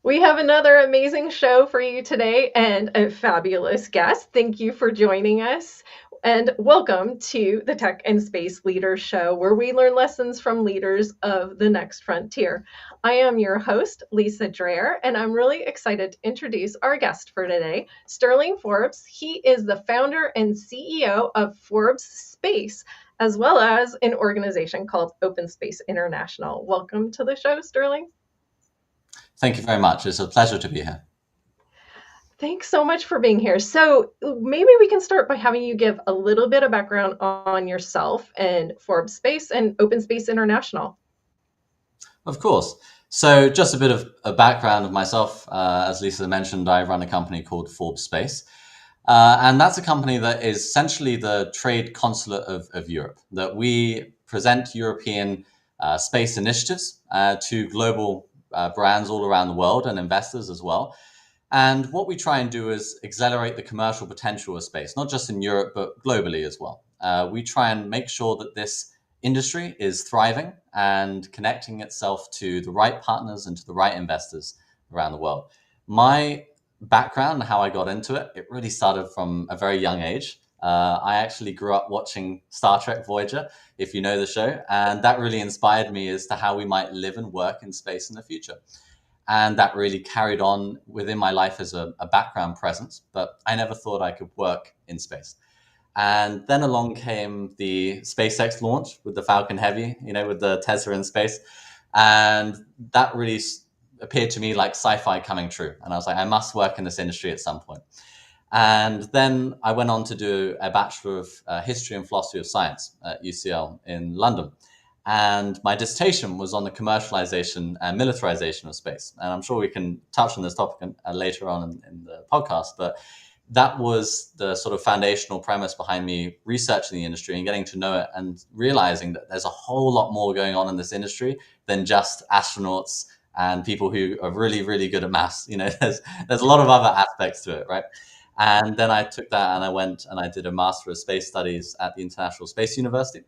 We have another amazing show for you today and a fabulous guest. Thank you for joining us. And welcome to the Tech and Space Leaders Show, where we learn lessons from leaders of the next frontier. I am your host, Lisa Dreher, and I'm really excited to introduce our guest for today, Stirling Forbes. He is the founder and CEO of Forbes-Space, as well as an organization called Open Space International. Welcome to the show, Stirling. Thank you very much. It's a pleasure to be here. Thanks so much for being here. So, maybe we can start by having you give a little bit of background on yourself and Forbes Space and Open Space International. Of course. So just a bit of a background of myself. As Lisa mentioned, I run a company called Forbes-Space. And that's a company that is essentially the Trade Consulate of Europe, that we present European space initiatives to global brands all around the world and investors as well. And what we try and do is accelerate the commercial potential of space, not just in Europe, but globally as well. We try and make sure that this industry is thriving and connecting itself to the right partners and to the right investors around the world. My background and how I got into it, it really started from a very young age. I actually grew up watching Star Trek Voyager, if you know the show, and that really inspired me as to how we might live and work in space in the future. And that really carried on within my life as a background presence, but I never thought I could work in space. And then along came the SpaceX launch with the Falcon Heavy, with the Tesla in space. And that really appeared to me like sci-fi coming true. And I was like, I must work in this industry at some point. And then I went on to do a Bachelor of History and Philosophy of Science at UCL in London. And my dissertation was on the commercialization and militarization of space. And I'm sure we can touch on this topic later on in the podcast, but that was the sort of foundational premise behind me researching the industry and getting to know it and realizing that there's a whole lot more going on in this industry than just astronauts and people who are really, really good at maths. There's a lot of other aspects to it, right? And then I took that and I went and I did a Master of Space Studies at the International Space University.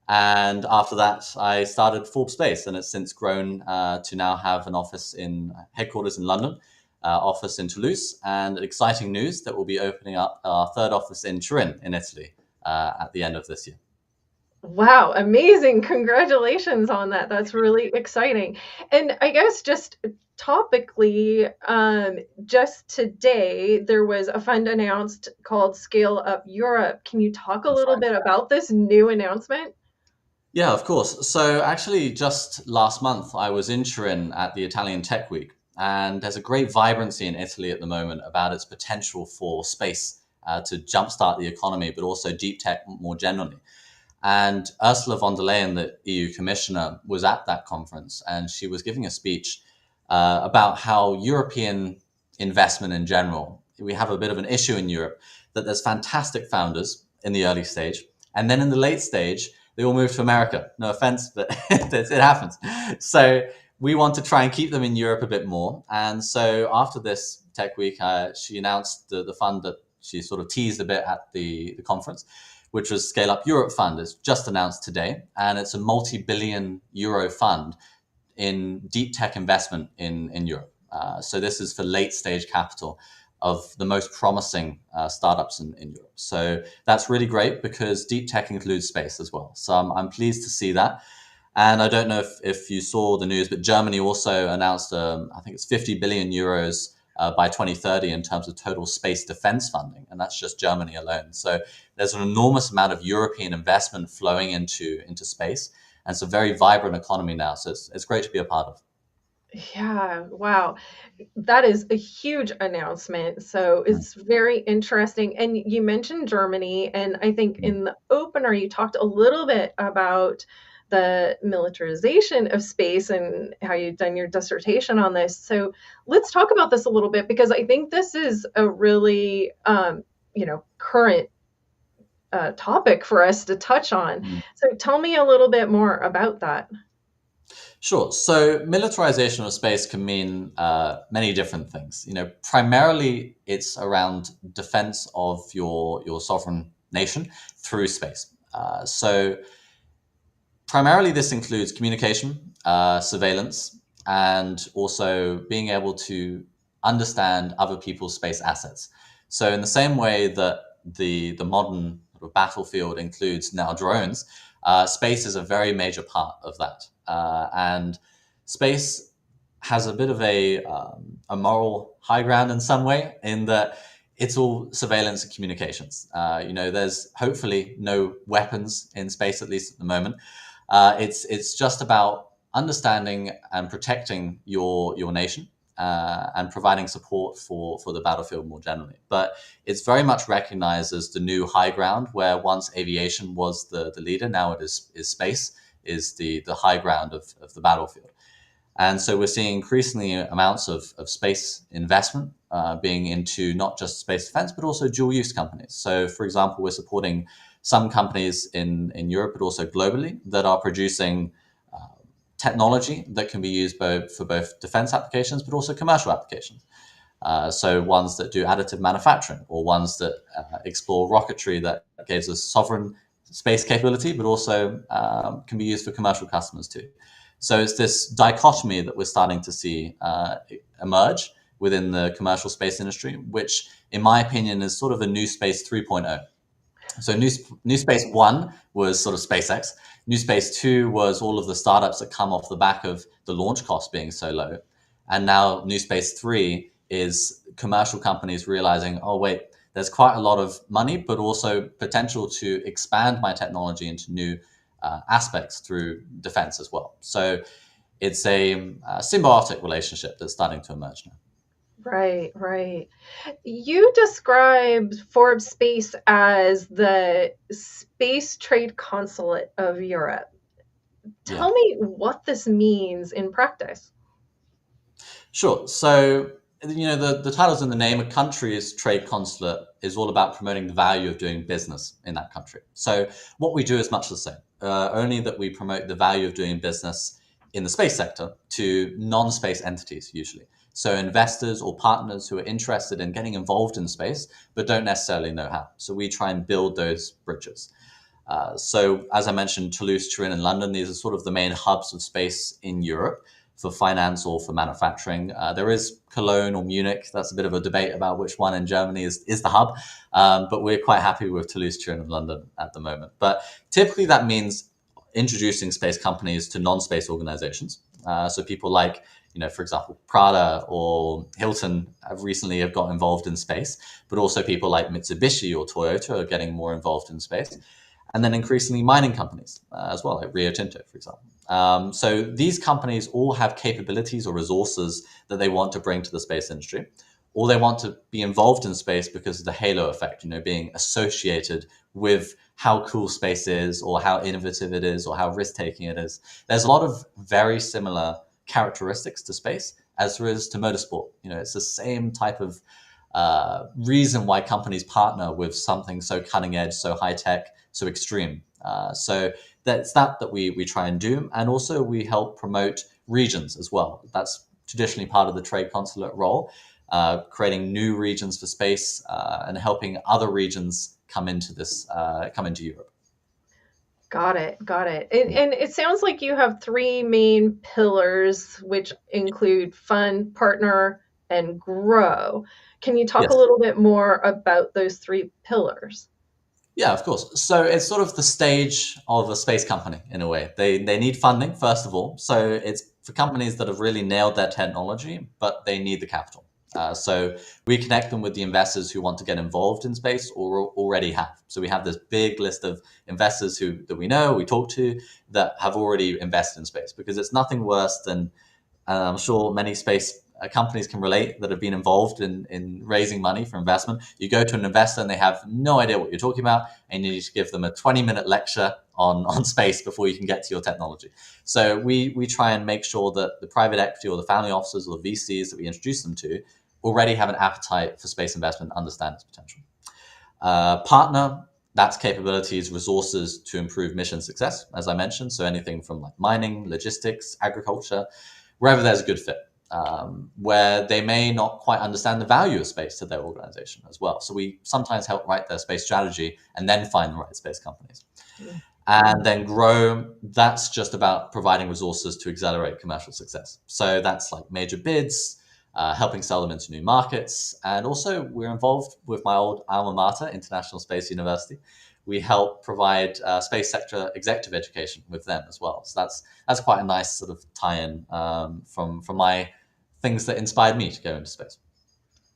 And after that, I started Forbes-Space, and it's since grown to now have an office in headquarters in London, office in Toulouse, and exciting news that we'll be opening up our third office in Turin in Italy at the end of this year. Wow, amazing. Congratulations on that. That's really exciting. And I guess just topically, just today, there was a fund announced called Scale Up Europe. Can you talk a That's little right. bit about this new announcement? Yeah, of course. So actually, just last month, I was in Turin at the Italian Tech Week, and there's a great vibrancy in Italy at the moment about its potential for space to jumpstart the economy, but also deep tech more generally. And Ursula von der Leyen, the EU commissioner, was at that conference, and she was giving a speech about how European investment in general, we have a bit of an issue in Europe that there's fantastic founders in the early stage, and then in the late stage, they all move to America. No offense, but it happens. So we want to try and keep them in Europe a bit more. And so after this tech week, she announced the fund that she sort of teased a bit at the conference, which was Scale Up Europe Fund. It's just announced today, and it's a multi-billion euro fund in deep tech investment in Europe. So this is for late stage capital of the most promising startups in Europe. So that's really great because deep tech includes space as well. So I'm pleased to see that. And I don't know if you saw the news, but Germany also announced, I think it's 50 billion euros by 2030 in terms of total space defense funding. And that's just Germany alone. So there's an enormous amount of European investment flowing into space. And it's a very vibrant economy now. So it's great to be a part of. Yeah, wow. That is a huge announcement. So it's very interesting. And you mentioned Germany, and I think Mm. in the opener, you talked a little bit about the militarization of space and how you've done your dissertation on this. So let's talk about this a little bit because I think this is a really, current topic for us to touch on. Mm. So tell me a little bit more about that. Sure. So militarization of space can mean many different things. Primarily it's around defense of your sovereign nation through space. So primarily this includes communication, surveillance, and also being able to understand other people's space assets. So in the same way that the modern sort of battlefield includes now drones, space is a very major part of that. And space has a bit of a moral high ground in some way, in that it's all surveillance and communications. There's hopefully no weapons in space, at least at the moment. It's just about understanding and protecting your nation, and providing support for the battlefield more generally. But it's very much recognized as the new high ground, where once aviation was the leader, now it is space is the high ground of the battlefield. And so we're seeing increasingly amounts of space investment being into not just space defense, but also dual use companies. So, for example, we're supporting some companies in Europe, but also globally, that are producing technology that can be used for both defense applications, but also commercial applications. So ones that do additive manufacturing, or ones that explore rocketry that gives us sovereign space capability, but also can be used for commercial customers too. So it's this dichotomy that we're starting to see emerge within the commercial space industry, which, in my opinion, is sort of a new space 3.0. So New Space 1 was sort of SpaceX. New Space 2 was all of the startups that come off the back of the launch cost being so low. And now New Space 3 is commercial companies realizing, oh, wait, there's quite a lot of money, but also potential to expand my technology into new aspects through defense as well. So it's a symbiotic relationship that's starting to emerge now. Right, right. You described Forbes-Space as the Space Trade Consulate of Europe. Yeah. Tell me what this means in practice. Sure. So, the title's in the name. A country's trade consulate is all about promoting the value of doing business in that country. So what we do is much the same, only that we promote the value of doing business in the space sector to non-space entities usually. So investors or partners who are interested in getting involved in space, but don't necessarily know how. So we try and build those bridges. So as I mentioned, Toulouse, Turin, and London, these are sort of the main hubs of space in Europe for finance or for manufacturing. There is Cologne or Munich. That's a bit of a debate about which one in Germany is the hub. But we're quite happy with Toulouse, Turin, and London at the moment. But typically that means introducing space companies to non-space organizations. So people like, for example, Prada or Hilton have got involved in space, but also people like Mitsubishi or Toyota are getting more involved in space. And then increasingly mining companies as well, like Rio Tinto, for example. So these companies all have capabilities or resources that they want to bring to the space industry, or they want to be involved in space because of the halo effect, being associated with how cool space is, or how innovative it is, or how risk-taking it is. There's a lot of very similar characteristics to space as there is to motorsport. It's the same type of reason why companies partner with something so cutting edge, so high tech, so extreme. So that's that we try and do. And also we help promote regions as well. That's traditionally part of the trade consulate role, creating new regions for space and helping other regions come into Europe. Got it, got it. And it sounds like you have three main pillars, which include fund, partner, and grow. Can you talk a Yes. little bit more about those three pillars? Yeah, of course. So it's sort of the stage of a space company in a way. They need funding, first of all. So it's for companies that have really nailed their technology, but they need the capital. So we connect them with the investors who want to get involved in space or already have. So we have this big list of investors that we know, we talk to, that have already invested in space, because it's nothing worse than, I'm sure many space companies can relate that have been involved in raising money for investment. You go to an investor and they have no idea what you're talking about, and you need to give them a 20-minute lecture on space before you can get to your technology. So we try and make sure that the private equity or the family offices or the VCs that we introduce them to already have an appetite for space investment, understand its potential. Partner, that's capabilities, resources to improve mission success, as I mentioned. So anything from like mining, logistics, agriculture, wherever there's a good fit. Where they may not quite understand the value of space to their organization as well. So we sometimes help write their space strategy and then find the right space companies. And then grow, that's just about providing resources to accelerate commercial success. So that's like major bids, helping sell them into new markets. And also, we're involved with my old alma mater, International Space University. We help provide space sector executive education with them as well. So that's quite a nice sort of tie-in from my things that inspired me to go into space.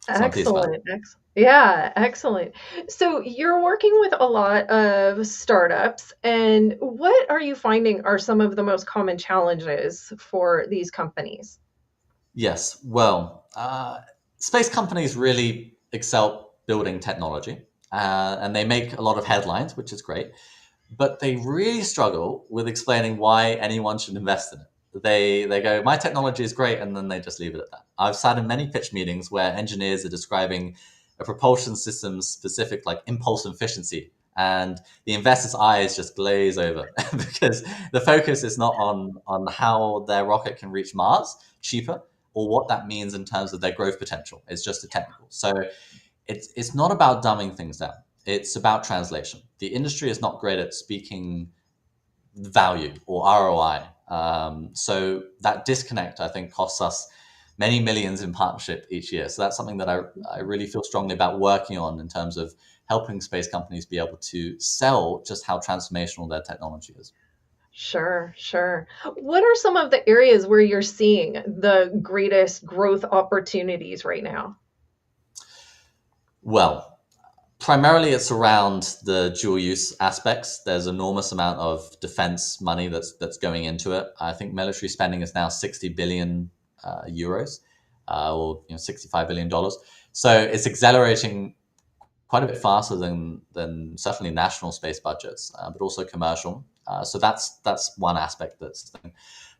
So I'm pleased about it. Excellent. Yeah, excellent. So you're working with a lot of startups, and what are you finding are some of the most common challenges for these companies? Yes, well, space companies really excel building technology, and they make a lot of headlines, which is great, but they really struggle with explaining why anyone should invest in it. They go, my technology is great, and then they just leave it at that. I've sat in many pitch meetings where engineers are describing a propulsion system's specific like impulse efficiency, and the investor's eyes just glaze over because the focus is not on how their rocket can reach Mars cheaper or what that means in terms of their growth potential. It's just a technical. So it's not about dumbing things down. It's about translation. The industry is not great at speaking value or ROI. So that disconnect, I think, costs us many millions in partnership each year. So that's something that I really feel strongly about working on in terms of helping space companies be able to sell just how transformational their technology is. Sure, sure. What are some of the areas where you're seeing the greatest growth opportunities right now? Well, primarily it's around the dual use aspects. There's enormous amount of defense money that's going into it. I think military spending is now 60 billion euros, or $65 billion. So it's accelerating quite a bit faster than certainly national space budgets, but also commercial. So that's one aspect that's.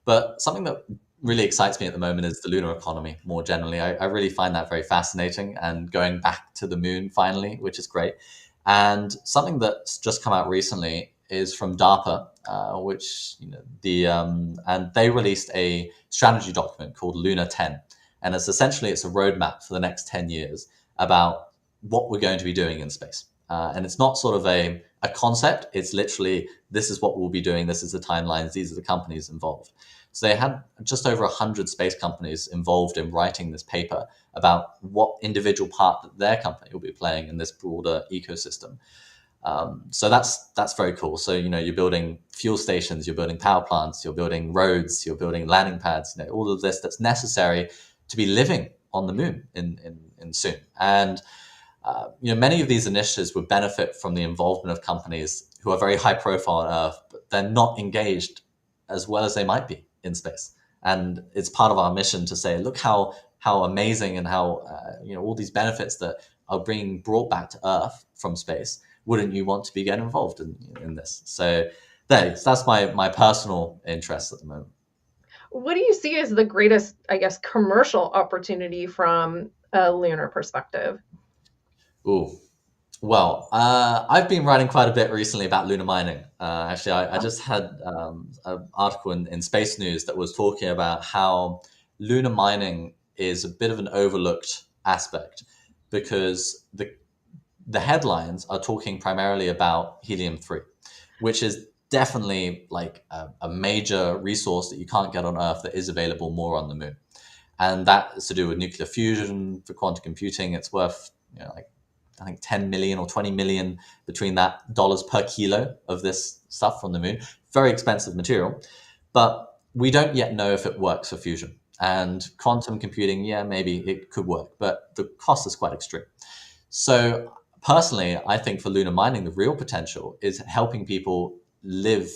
But something that really excites me at the moment is the lunar economy more generally. I really find that very fascinating and going back to the moon finally, which is great. And something that's just come out recently is from DARPA, which and they released a strategy document called Luna 10, and it's a roadmap for the next 10 years about what we're going to be doing in space. And it's not sort of a concept. It's literally, this is what we'll be doing. This is the timelines. These are the companies involved. So they had just over 100 space companies involved in writing this paper about what individual part that their company will be playing in this broader ecosystem. So that's very cool. So you're building fuel stations, you're building power plants, you're building roads, you're building landing pads. All of this that's necessary to be living on the moon in soon. And many of these initiatives would benefit from the involvement of companies who are very high profile on Earth, but they're not engaged as well as they might be in space. And it's part of our mission to say, look how amazing and how all these benefits that are being brought back to Earth from space. Wouldn't you want to be getting involved in this? So that's my personal interest at the moment. What do you see as the greatest, I guess, commercial opportunity from a lunar perspective? Ooh. Well, I've been writing quite a bit recently about lunar mining. Actually, I just had an article in Space News that was talking about how lunar mining is a bit of an overlooked aspect because the headlines are talking primarily about helium-3, which is definitely like a major resource that you can't get on Earth that is available more on the moon. And that is to do with nuclear fusion for quantum computing. It's worth like I think 10 million or 20 million between that dollars per kilo of this stuff from the moon. Very expensive material, but we don't yet know if it works for fusion. And quantum computing, yeah, maybe it could work, but the cost is quite extreme. So personally, I think for lunar mining, the real potential is helping people live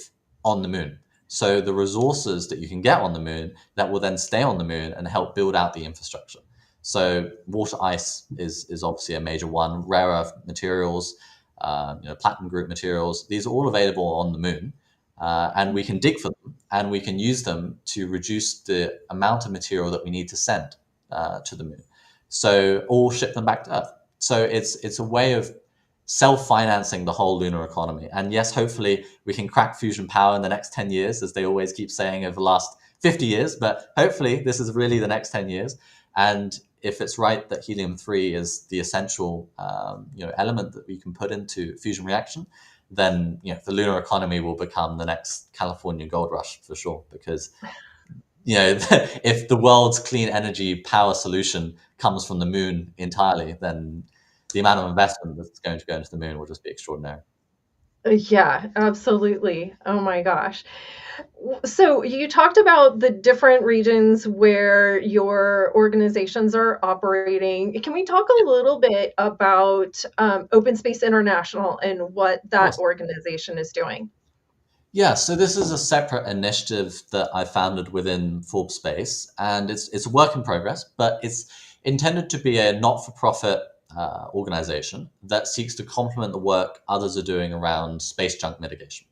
on the moon. So the resources that you can get on the moon that will then stay on the moon and help build out the infrastructure. So water ice is obviously a major one. Rare earth materials, platinum group materials. These are all available on the moon, and we can dig for them and we can use them to reduce the amount of material that we need to send to the moon. So or ship them back to Earth. So it's a way of self-financing the whole lunar economy. And yes, hopefully we can crack fusion power in the next 10 years, as they always keep saying over the last 50 years. But hopefully this is really the next 10 years. And if it's right that helium-3 is the essential element that we can put into fusion reaction, then the lunar economy will become the next California gold rush for sure. Because if the world's clean energy power solution comes from the moon entirely, then the amount of investment that's going to go into the moon will just be extraordinary. Yeah, absolutely. Oh my gosh. So you talked about the different regions where your organizations are operating. Can we talk a little bit about Open Space International and what Of that course. organization is doing? Yeah, so this is a separate initiative that I founded within Forbes-Space, and it's a work in progress, but it's intended to be a not-for-profit organization that seeks to complement the work others are doing around space junk mitigation.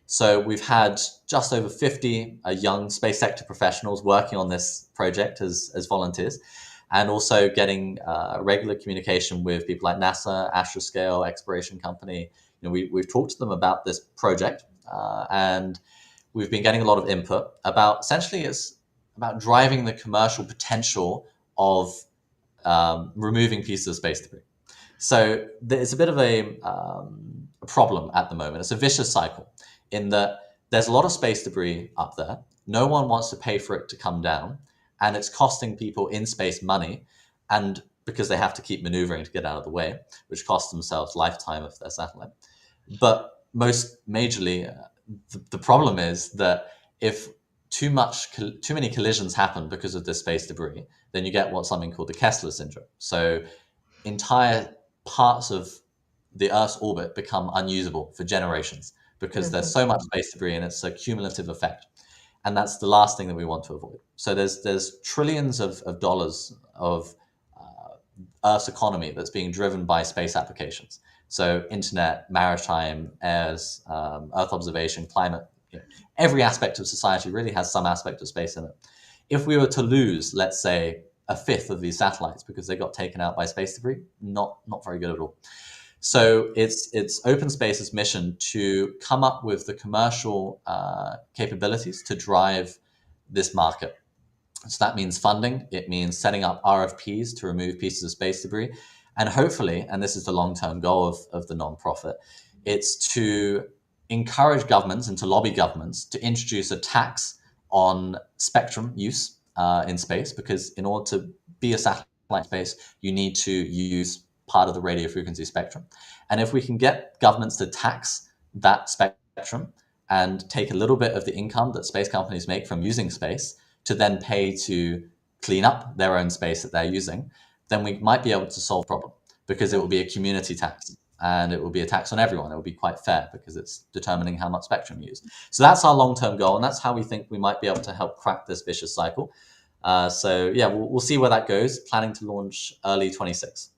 So we've had just over 50 young space sector professionals working on this project as volunteers, and also getting regular communication with people like NASA, Astroscale, Exploration Company. We've talked to them about this project, and we've been getting a lot of input about, essentially, it's about driving the commercial potential of removing pieces of space debris. So it's a bit of a problem at the moment. It's a vicious cycle in that there's a lot of space debris up there. No one wants to pay for it to come down, and it's costing people in space money, and because they have to keep maneuvering to get out of the way, which costs themselves lifetime of their satellite. But most majorly, the problem is that if too many collisions happen because of this space debris, then you get what's something called the Kessler syndrome. So entire parts of the Earth's orbit become unusable for generations because there's Mhm. so much space debris, and it's a cumulative effect. And that's the last thing that we want to avoid. So there's trillions of dollars of Earth's economy that's being driven by space applications. So internet, maritime, airs, Earth observation, climate, every aspect of society really has some aspect of space in it. If we were to lose, let's say, a fifth of these satellites because they got taken out by space debris, not very good at all. So it's Open Space's mission to come up with the commercial capabilities to drive this market. So that means funding. It means setting up RFPs to remove pieces of space debris. And hopefully, and this is the long-term goal of the nonprofit, it's to encourage governments and to lobby governments to introduce a tax on spectrum use in space, because in order to be a satellite in space, you need to use part of the radio frequency spectrum. And if we can get governments to tax that spectrum and take a little bit of the income that space companies make from using space to then pay to clean up their own space that they're using, then we might be able to solve the problem, because it will be a community tax and it will be a tax on everyone. It will be quite fair because it's determining how much spectrum you use. So that's our long-term goal, and that's how we think we might be able to help crack this vicious cycle. So yeah, we'll see where that goes. Planning to launch early 26.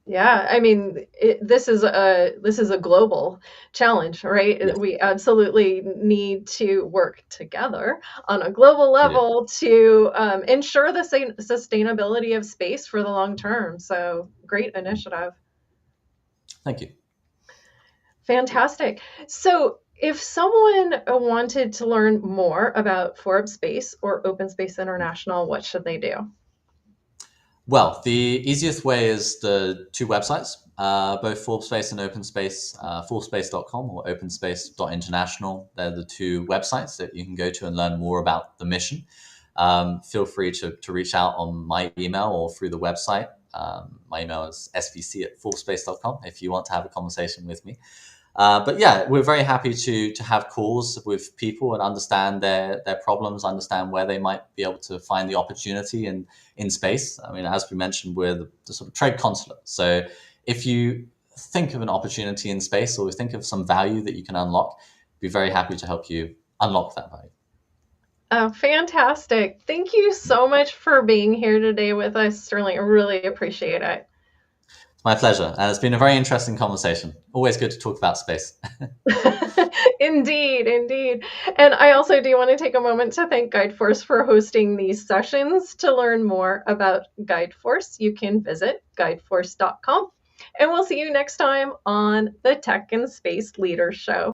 Yeah, I mean, this is a global challenge, right? Yes, We absolutely need to work together on a global we do. level to ensure the sustainability of space for the long term. So great initiative. Thank you. Fantastic. So if someone wanted to learn more about Forbes Space or Open Space International, what should they do? Well, the easiest way is the two websites, both Forbes-Space and OpenSpace, forbespace.com or openspace.international. They're the two websites that you can go to and learn more about the mission. Feel free to reach out on my email or through the website. My email is svc@forbespace.com if you want to have a conversation with me. But yeah, we're very happy to have calls with people and understand their problems, understand where they might be able to find the opportunity in space. I mean, as we mentioned, we're the sort of trade consulate. So if you think of an opportunity in space or think of some value that you can unlock, be very happy to help you unlock that value. Oh, fantastic. Thank you so much for being here today with us, Sterling. I really appreciate it. It's my pleasure. And it's been a very interesting conversation. Always good to talk about space. Indeed, indeed. And I also do want to take a moment to thank GuideForce for hosting these sessions. To learn more about GuideForce, you can visit guideforce.com. And we'll see you next time on the Tech and Space Leaders Show.